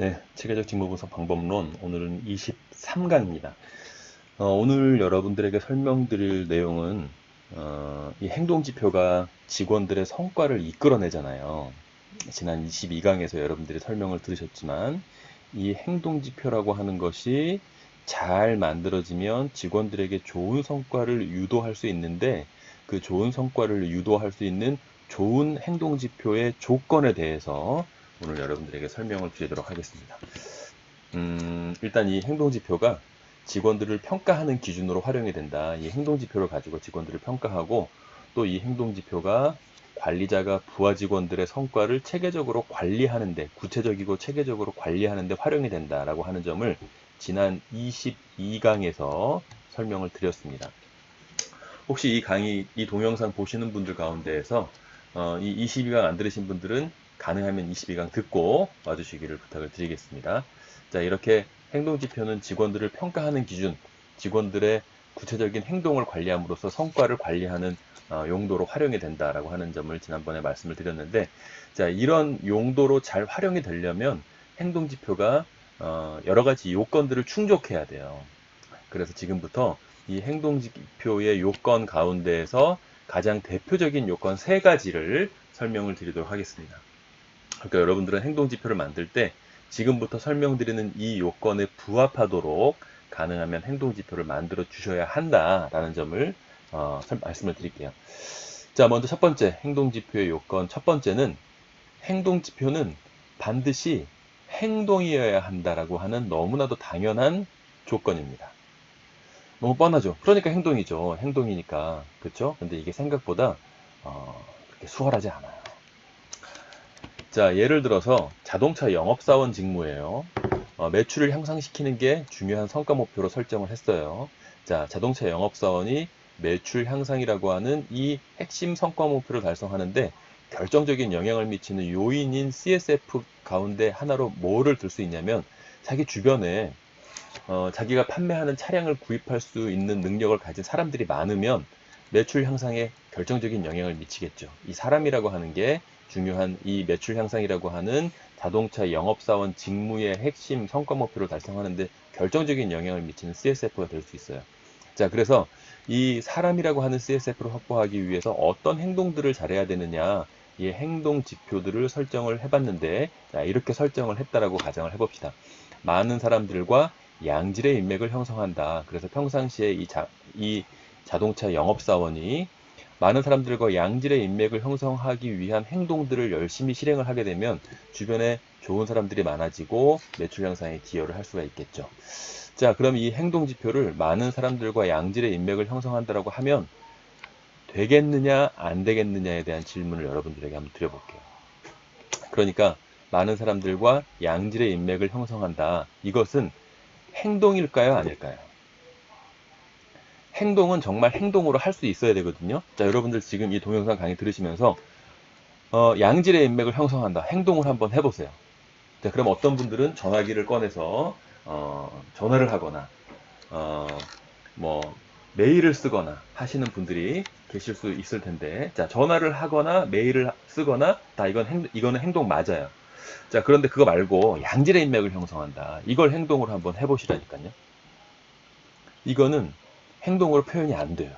네, 체계적 직무 분석 방법론 오늘은 23강입니다. 오늘 여러분들에게 설명드릴 내용은 이 행동지표가 직원들의 성과를 이끌어내잖아요. 지난 22강에서 여러분들이 설명을 들으셨지만 이 행동지표라고 하는 것이 잘 만들어지면 직원들에게 좋은 성과를 유도할 수 있는데 그 좋은 성과를 유도할 수 있는 좋은 행동지표의 조건에 대해서 오늘 여러분들에게 설명을 드리도록 하겠습니다. 일단 이 행동지표가 직원들을 평가하는 기준으로 활용이 된다. 이 행동지표를 가지고 직원들을 평가하고 또 이 행동지표가 관리자가 부하 직원들의 성과를 체계적으로 관리하는데 구체적이고 체계적으로 관리하는데 활용이 된다라고 하는 점을 지난 22강에서 설명을 드렸습니다. 혹시 이 강의, 이 동영상 보시는 분들 가운데에서 이 22강 안 들으신 분들은 가능하면 22강 듣고 와주시기를 부탁을 드리겠습니다. 자, 이렇게 행동지표는 직원들을 평가하는 기준, 직원들의 구체적인 행동을 관리함으로써 성과를 관리하는 용도로 활용이 된다라고 하는 점을 지난번에 말씀을 드렸는데, 자, 이런 용도로 잘 활용이 되려면 행동지표가 여러 가지 요건들을 충족해야 돼요. 그래서 지금부터 이 행동지표의 요건 가운데에서 가장 대표적인 요건 세 가지를 설명을 드리도록 하겠습니다. 그러니까 여러분들은 행동지표를 만들 때 지금부터 설명드리는 이 요건에 부합하도록 가능하면 행동지표를 만들어 주셔야 한다라는 점을 말씀을 드릴게요. 자, 먼저 첫 번째 행동지표의 요건 첫 번째는 행동지표는 반드시 행동이어야 한다라고 하는 너무나도 당연한 조건입니다. 너무 뻔하죠. 그러니까 행동이죠. 행동이니까. 그렇죠? 근데 이게 생각보다 그렇게 수월하지 않아요. 자, 예를 들어서 자동차 영업사원 직무예요. 매출을 향상시키는 게 중요한 성과 목표로 설정을 했어요. 자, 자동차 영업사원이 매출 향상이라고 하는 이 핵심 성과 목표를 달성하는데 결정적인 영향을 미치는 요인인 CSF 가운데 하나로 뭐를 들 수 있냐면 자기 주변에 자기가 판매하는 차량을 구입할 수 있는 능력을 가진 사람들이 많으면 매출 향상에 결정적인 영향을 미치겠죠. 이 사람이라고 하는 게 중요한 이 매출 향상이라고 하는 자동차 영업사원 직무의 핵심 성과 목표를 달성하는데 결정적인 영향을 미치는 CSF가 될 수 있어요. 자, 그래서 이 사람이라고 하는 CSF를 확보하기 위해서 어떤 행동들을 잘해야 되느냐, 이 행동 지표들을 설정을 해봤는데, 자, 이렇게 설정을 했다라고 가정을 해봅시다. 많은 사람들과 양질의 인맥을 형성한다. 그래서 평상시에 이 자동차 영업사원이 많은 사람들과 양질의 인맥을 형성하기 위한 행동들을 열심히 실행을 하게 되면 주변에 좋은 사람들이 많아지고 매출 향상에 기여를 할 수가 있겠죠. 자, 그럼 이 행동 지표를 많은 사람들과 양질의 인맥을 형성한다라고 하면 되겠느냐, 안 되겠느냐에 대한 질문을 여러분들에게 한번 드려볼게요. 그러니까 많은 사람들과 양질의 인맥을 형성한다. 이것은 행동일까요, 아닐까요? 행동은 정말 행동으로 할 수 있어야 되거든요. 자, 여러분들 지금 이 동영상 강의 들으시면서 양질의 인맥을 형성한다. 행동을 한번 해보세요. 자, 그럼 어떤 분들은 전화기를 꺼내서 전화를 하거나 어, 뭐 메일을 쓰거나 하시는 분들이 계실 수 있을 텐데, 자, 전화를 하거나 메일을 쓰거나 다 이거는 행동 맞아요. 자, 그런데 그거 말고 양질의 인맥을 형성한다. 이걸 행동으로 한번 해보시라니까요. 이거는 행동으로 표현이 안 돼요.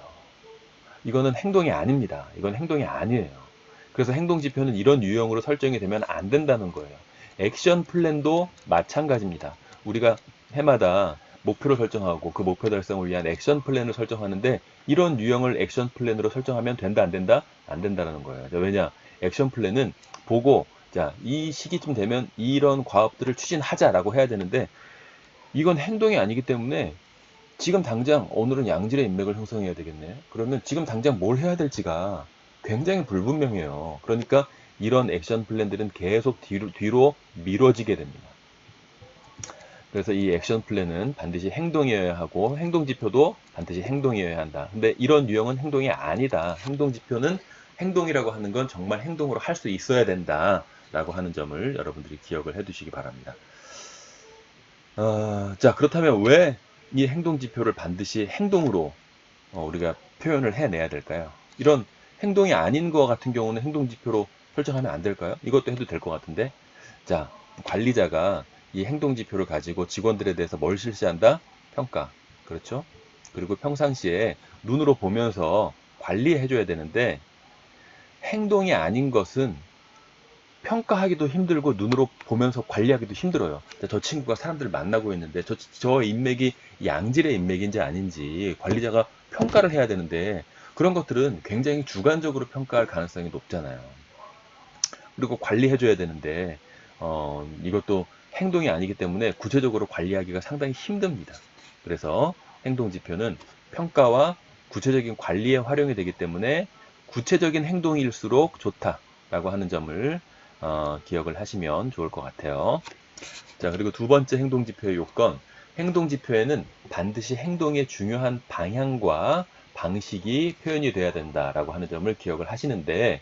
이거는 행동이 아닙니다. 이건 행동이 아니에요. 그래서 행동 지표는 이런 유형으로 설정이 되면 안 된다는 거예요. 액션 플랜도 마찬가지입니다. 우리가 해마다 목표를 설정하고 그 목표 달성을 위한 액션 플랜을 설정하는데 이런 유형을 액션 플랜으로 설정하면 된다, 안 된다? 안 된다는 거예요. 왜냐? 액션 플랜은 보고 자, 이 시기쯤 되면 이런 과업들을 추진하자라고 해야 되는데 이건 행동이 아니기 때문에 지금 당장 오늘은 양질의 인맥을 형성해야 되겠네. 그러면 지금 당장 뭘 해야 될지가 굉장히 불분명해요. 그러니까 이런 액션 플랜들은 계속 뒤로 미뤄지게 됩니다. 그래서 이 액션 플랜은 반드시 행동이어야 하고 행동 지표도 반드시 행동이어야 한다. 근데 이런 유형은 행동이 아니다. 행동 지표는 행동이라고 하는 건 정말 행동으로 할 수 있어야 된다. 라고 하는 점을 여러분들이 기억을 해 두시기 바랍니다. 자, 그렇다면 왜 이 행동 지표를 반드시 행동으로 우리가 표현을 해내야 될까요? 이런 행동이 아닌 것 같은 경우는 행동 지표로 설정하면 안 될까요? 이것도 해도 될 것 같은데. 자, 관리자가 이 행동지표를 가지고 직원들에 대해서 뭘 실시한다? 평가. 그렇죠? 그리고 평상시에 눈으로 보면서 관리해줘야 되는데, 행동이 아닌 것은 평가하기도 힘들고 눈으로 보면서 관리하기도 힘들어요. 저 친구가 사람들을 만나고 있는데 저 인맥이 양질의 인맥인지 아닌지 관리자가 평가를 해야 되는데, 그런 것들은 굉장히 주관적으로 평가할 가능성이 높잖아요. 그리고 관리해줘야 되는데 이것도 행동이 아니기 때문에 구체적으로 관리하기가 상당히 힘듭니다. 그래서 행동지표는 평가와 구체적인 관리에 활용이 되기 때문에 구체적인 행동일수록 좋다라고 하는 점을 기억을 하시면 좋을 것 같아요. 자, 그리고 두 번째 행동지표의 요건. 행동지표에는 반드시 행동의 중요한 방향과 방식이 표현이 돼야 된다라고 하는 점을 기억을 하시는데,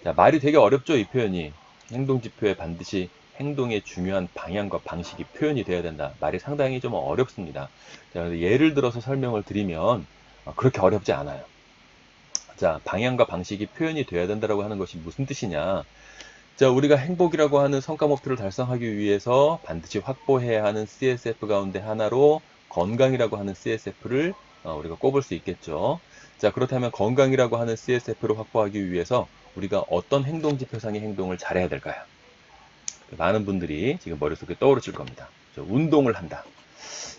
자, 말이 되게 어렵죠, 이 표현이. 행동지표에 반드시 행동의 중요한 방향과 방식이 표현이 돼야 된다. 말이 상당히 좀 어렵습니다. 자, 예를 들어서 설명을 드리면 그렇게 어렵지 않아요. 자, 방향과 방식이 표현이 돼야 된다라고 하는 것이 무슨 뜻이냐? 자, 우리가 행복이라고 하는 성과 목표를 달성하기 위해서 반드시 확보해야 하는 CSF 가운데 하나로 건강이라고 하는 CSF를 우리가 꼽을 수 있겠죠. 자, 그렇다면 건강이라고 하는 CSF를 확보하기 위해서 우리가 어떤 행동지표상의 행동을 잘해야 될까요? 많은 분들이 지금 머릿속에 떠오르실 겁니다. 운동을 한다.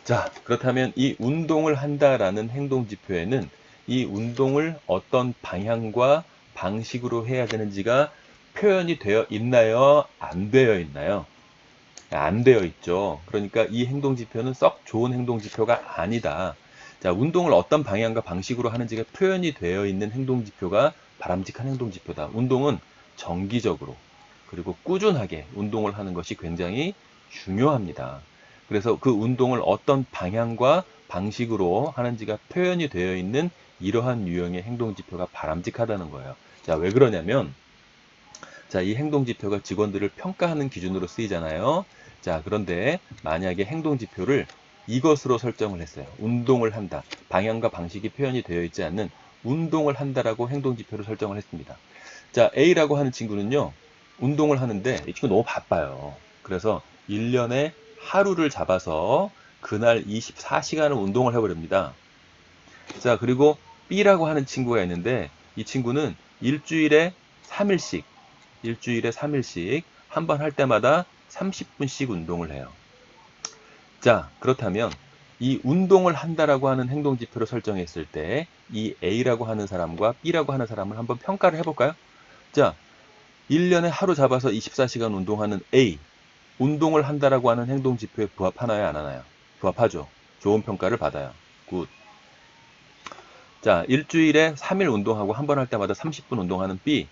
자, 그렇다면 이 운동을 한다라는 행동지표에는 이 운동을 어떤 방향과 방식으로 해야 되는지가 표현이 되어 있나요? 안 되어 있나요? 안 되어 있죠. 그러니까 이 행동지표는 썩 좋은 행동지표가 아니다. 자, 운동을 어떤 방향과 방식으로 하는지가 표현이 되어 있는 행동지표가 바람직한 행동지표다. 운동은 정기적으로 그리고 꾸준하게 운동을 하는 것이 굉장히 중요합니다. 그래서 그 운동을 어떤 방향과 방식으로 하는지가 표현이 되어 있는 이러한 유형의 행동지표가 바람직하다는 거예요. 자, 왜 그러냐면, 자, 이 행동지표가 직원들을 평가하는 기준으로 쓰이잖아요. 자, 그런데 만약에 행동지표를 이것으로 설정을 했어요. 운동을 한다. 방향과 방식이 표현이 되어 있지 않는 운동을 한다라고 행동지표를 설정을 했습니다. 자, A라고 하는 친구는요, 운동을 하는데 이 친구 너무 바빠요. 그래서 1년에 하루를 잡아서 그날 24시간을 운동을 해버립니다. 자, 그리고 B라고 하는 친구가 있는데 이 친구는 일주일에 3일씩 한 번 할 때마다 30분씩 운동을 해요. 자, 그렇다면 이 운동을 한다라고 하는 행동지표를 설정했을 때 이 A라고 하는 사람과 B라고 하는 사람을 한번 평가를 해볼까요? 자, 1년에 하루 잡아서 24시간 운동하는 A, 운동을 한다라고 하는 행동지표에 부합하나요, 안 하나요? 부합하죠. 좋은 평가를 받아요. 굿. 자, 일주일에 3일 운동하고 한 번 할 때마다 30분 운동하는 B,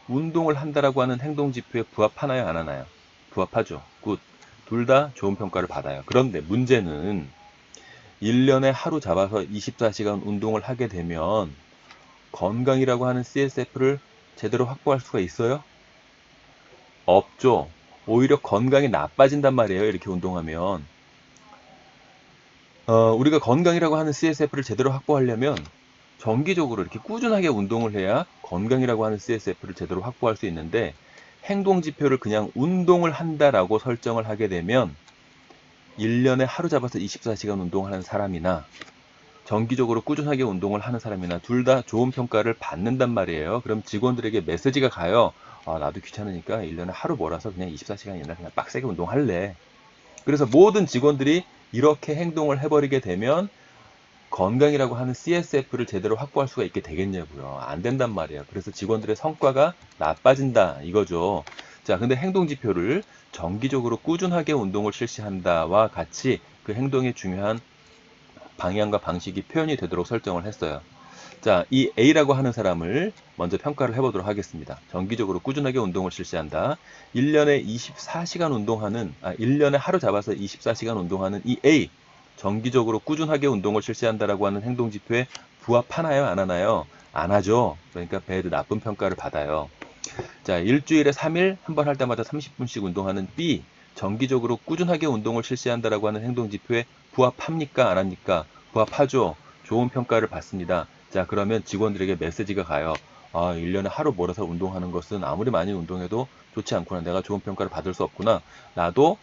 운동을 한다라고 하는 행동지표에 부합하나요, 안 하나요? 부합하죠. 굿. 둘 다 좋은 평가를 받아요. 그런데 문제는 1년에 하루 잡아서 24시간 운동을 하게 되면 건강이라고 하는 CSF를 제대로 확보할 수가 있어요? 없죠. 오히려 건강이 나빠진단 말이에요. 이렇게 운동하면. 우리가 건강이라고 하는 CSF를 제대로 확보하려면 정기적으로 이렇게 꾸준하게 운동을 해야 건강이라고 하는 CSF를 제대로 확보할 수 있는데, 행동지표를 그냥 운동을 한다라고 설정을 하게 되면 1년에 하루 잡아서 24시간 운동하는 사람이나 정기적으로 꾸준하게 운동을 하는 사람이나 둘 다 좋은 평가를 받는단 말이에요. 그럼 직원들에게 메시지가 가요. 아, 나도 귀찮으니까 1년에 하루 몰아서 그냥 24시간 옛날 그냥 빡세게 운동할래. 그래서 모든 직원들이 이렇게 행동을 해버리게 되면 건강이라고 하는 CSF를 제대로 확보할 수가 있게 되겠냐고요. 안 된단 말이에요. 그래서 직원들의 성과가 나빠진다 이거죠. 자, 근데 행동지표를 정기적으로 꾸준하게 운동을 실시한다와 같이 그 행동의 중요한 방향과 방식이 표현이 되도록 설정을 했어요. 자, 이 A라고 하는 사람을 먼저 평가를 해보도록 하겠습니다. 정기적으로 꾸준하게 운동을 실시한다. 1년에 1년에 하루 잡아서 24시간 운동하는 이 A. 정기적으로 꾸준하게 운동을 실시한다라고 하는 행동지표에 부합하나요? 안 하나요? 안 하죠. 그러니까 배드 나쁜 평가를 받아요. 자, 일주일에 3일 한 번 할 때마다 30분씩 운동하는 B. 정기적으로 꾸준하게 운동을 실시한다라고 하는 행동지표에 부합합니까? 안 합니까? 부합하죠. 좋은 평가를 받습니다. 자, 그러면 직원들에게 메시지가 가요. 아, 1년에 하루 몰아서 운동하는 것은 아무리 많이 운동해도 좋지 않구나. 내가 좋은 평가를 받을 수 없구나. 나도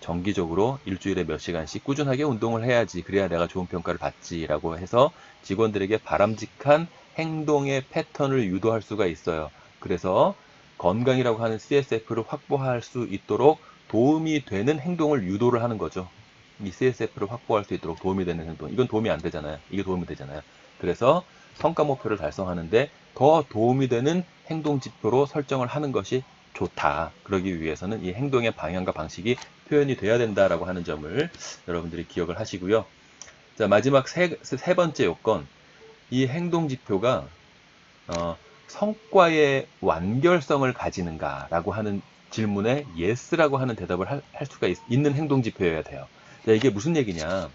정기적으로 일주일에 몇 시간씩 꾸준하게 운동을 해야지. 그래야 내가 좋은 평가를 받지라고 해서 직원들에게 바람직한 행동의 패턴을 유도할 수가 있어요. 그래서 건강이라고 하는 CSF를 확보할 수 있도록 도움이 되는 행동을 유도를 하는 거죠. 이 CSF를 확보할 수 있도록 도움이 되는 행동. 이건 도움이 안 되잖아요. 이게 도움이 되잖아요. 그래서 성과 목표를 달성하는데 더 도움이 되는 행동 지표로 설정을 하는 것이 좋다. 그러기 위해서는 이 행동의 방향과 방식이 표현이 돼야 된다라고 하는 점을 여러분들이 기억을 하시고요. 자, 마지막 세 번째 요건. 이 행동 지표가 성과의 완결성을 가지는가라고 하는 질문에 yes라고 하는 대답을 할 수가 있는 행동 지표여야 돼요. 자, 이게 무슨 얘기냐?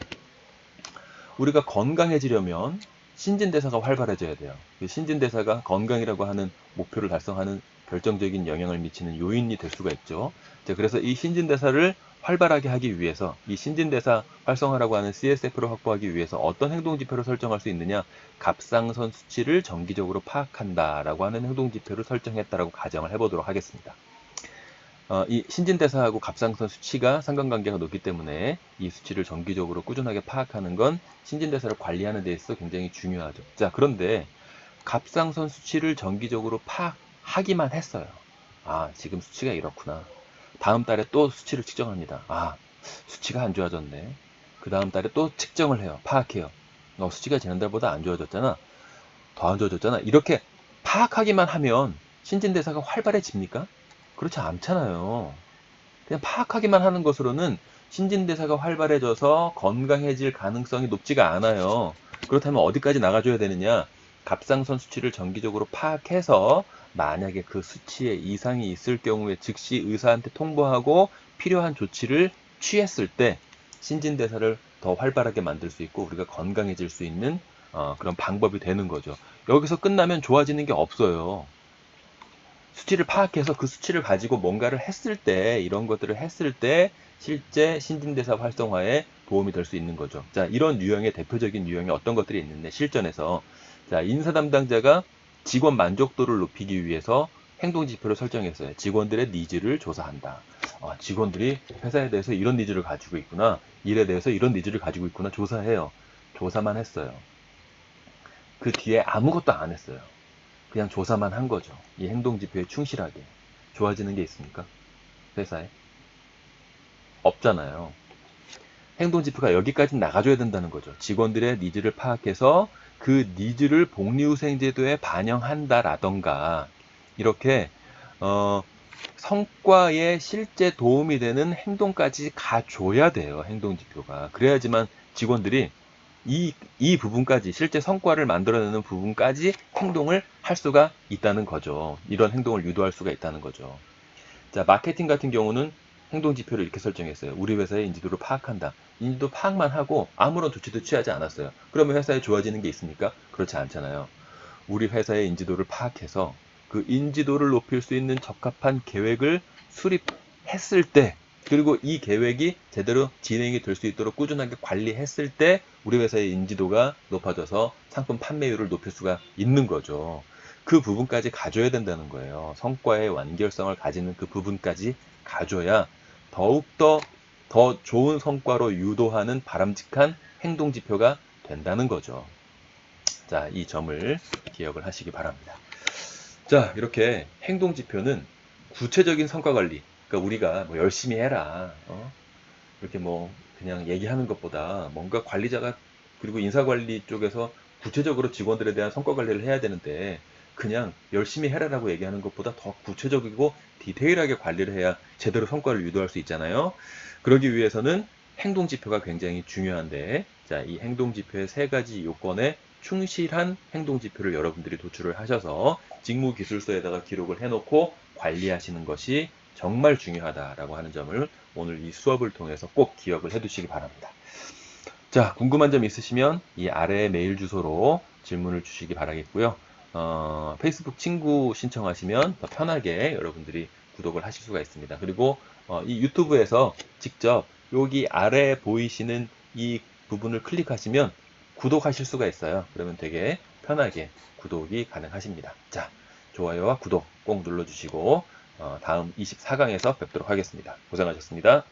우리가 건강해지려면 신진대사가 활발해져야 돼요. 신진대사가 건강이라고 하는 목표를 달성하는 결정적인 영향을 미치는 요인이 될 수가 있죠. 자, 그래서 이 신진대사를 활발하게 하기 위해서 이 신진대사 활성화라고 하는 CSF를 확보하기 위해서 어떤 행동지표를 설정할 수 있느냐? 갑상선 수치를 정기적으로 파악한다라고 하는 행동지표를 설정했다라고 가정을 해보도록 하겠습니다. 이 신진대사하고 갑상선 수치가 상관관계가 높기 때문에 이 수치를 정기적으로 꾸준하게 파악하는 건 신진대사를 관리하는 데 있어서 굉장히 중요하죠. 자, 그런데 갑상선 수치를 정기적으로 파악하기만 했어요. 아, 지금 수치가 이렇구나. 다음 달에 또 수치를 측정합니다. 아, 수치가 안 좋아졌네. 그 다음 달에 또 측정을 해요. 파악해요. 수치가 지난달보다 안 좋아졌잖아. 더 안 좋아졌잖아. 이렇게 파악하기만 하면 신진대사가 활발해집니까? 그렇지 않잖아요. 그냥 파악하기만 하는 것으로는 신진대사가 활발해져서 건강해질 가능성이 높지가 않아요. 그렇다면 어디까지 나가줘야 되느냐? 갑상선 수치를 정기적으로 파악해서 만약에 그 수치에 이상이 있을 경우에 즉시 의사한테 통보하고 필요한 조치를 취했을 때 신진대사를 더 활발하게 만들 수 있고 우리가 건강해질 수 있는 그런 방법이 되는 거죠. 여기서 끝나면 좋아지는 게 없어요. 수치를 파악해서 그 수치를 가지고 뭔가를 했을 때, 이런 것들을 했을 때 실제 신진대사 활성화에 도움이 될 수 있는 거죠. 자, 이런 유형의 대표적인 유형이 어떤 것들이 있는데 실전에서 자, 인사 담당자가 직원 만족도를 높이기 위해서 행동 지표를 설정했어요. 직원들의 니즈를 조사한다. 직원들이 회사에 대해서 이런 니즈를 가지고 있구나. 일에 대해서 이런 니즈를 가지고 있구나. 조사해요. 조사만 했어요. 그 뒤에 아무것도 안 했어요. 그냥 조사만 한 거죠. 이 행동 지표에 충실하게. 좋아지는 게 있습니까? 회사에? 없잖아요. 행동 지표가 여기까지 나가줘야 된다는 거죠. 직원들의 니즈를 파악해서 그 니즈를 복리후생제도에 반영한다라던가 이렇게 성과에 실제 도움이 되는 행동까지 가줘야 돼요. 행동 지표가. 그래야지만 직원들이 이 부분까지 실제 성과를 만들어내는 부분까지 행동을 할 수가 있다는 거죠. 이런 행동을 유도할 수가 있다는 거죠. 자, 마케팅 같은 경우는 행동 지표를 이렇게 설정했어요. 우리 회사의 인지도를 파악한다. 인지도 파악만 하고 아무런 조치도 취하지 않았어요. 그러면 회사에 좋아지는 게 있습니까? 그렇지 않잖아요. 우리 회사의 인지도를 파악해서 그 인지도를 높일 수 있는 적합한 계획을 수립했을 때 그리고 이 계획이 제대로 진행이 될 수 있도록 꾸준하게 관리했을 때 우리 회사의 인지도가 높아져서 상품 판매율을 높일 수가 있는 거죠. 그 부분까지 가져야 된다는 거예요. 성과의 완결성을 가지는 그 부분까지 가져야 더욱더 더 좋은 성과로 유도하는 바람직한 행동 지표가 된다는 거죠. 자, 이 점을 기억을 하시기 바랍니다. 자, 이렇게 행동 지표는 구체적인 성과 관리, 그러니까 우리가 뭐 열심히 해라, 이렇게 뭐 그냥 얘기하는 것보다 뭔가 관리자가 그리고 인사관리 쪽에서 구체적으로 직원들에 대한 성과 관리를 해야 되는데 그냥 열심히 해라라고 얘기하는 것보다 더 구체적이고 디테일하게 관리를 해야 제대로 성과를 유도할 수 있잖아요. 그러기 위해서는 행동 지표가 굉장히 중요한데 자, 이 행동 지표의 세 가지 요건에 충실한 행동 지표를 여러분들이 도출을 하셔서 직무 기술서에다가 기록을 해놓고 관리하시는 것이 정말 중요하다라고 하는 점을 오늘 이 수업을 통해서 꼭 기억을 해두시기 바랍니다. 자, 궁금한 점 있으시면 이 아래 메일 주소로 질문을 주시기 바라겠고요. 페이스북 친구 신청하시면 더 편하게 여러분들이 구독을 하실 수가 있습니다. 그리고 이 유튜브에서 직접 여기 아래 보이시는 이 부분을 클릭하시면 구독하실 수가 있어요. 그러면 되게 편하게 구독이 가능하십니다. 자, 좋아요와 구독 꼭 눌러주시고 다음 24강에서 뵙도록 하겠습니다. 고생하셨습니다.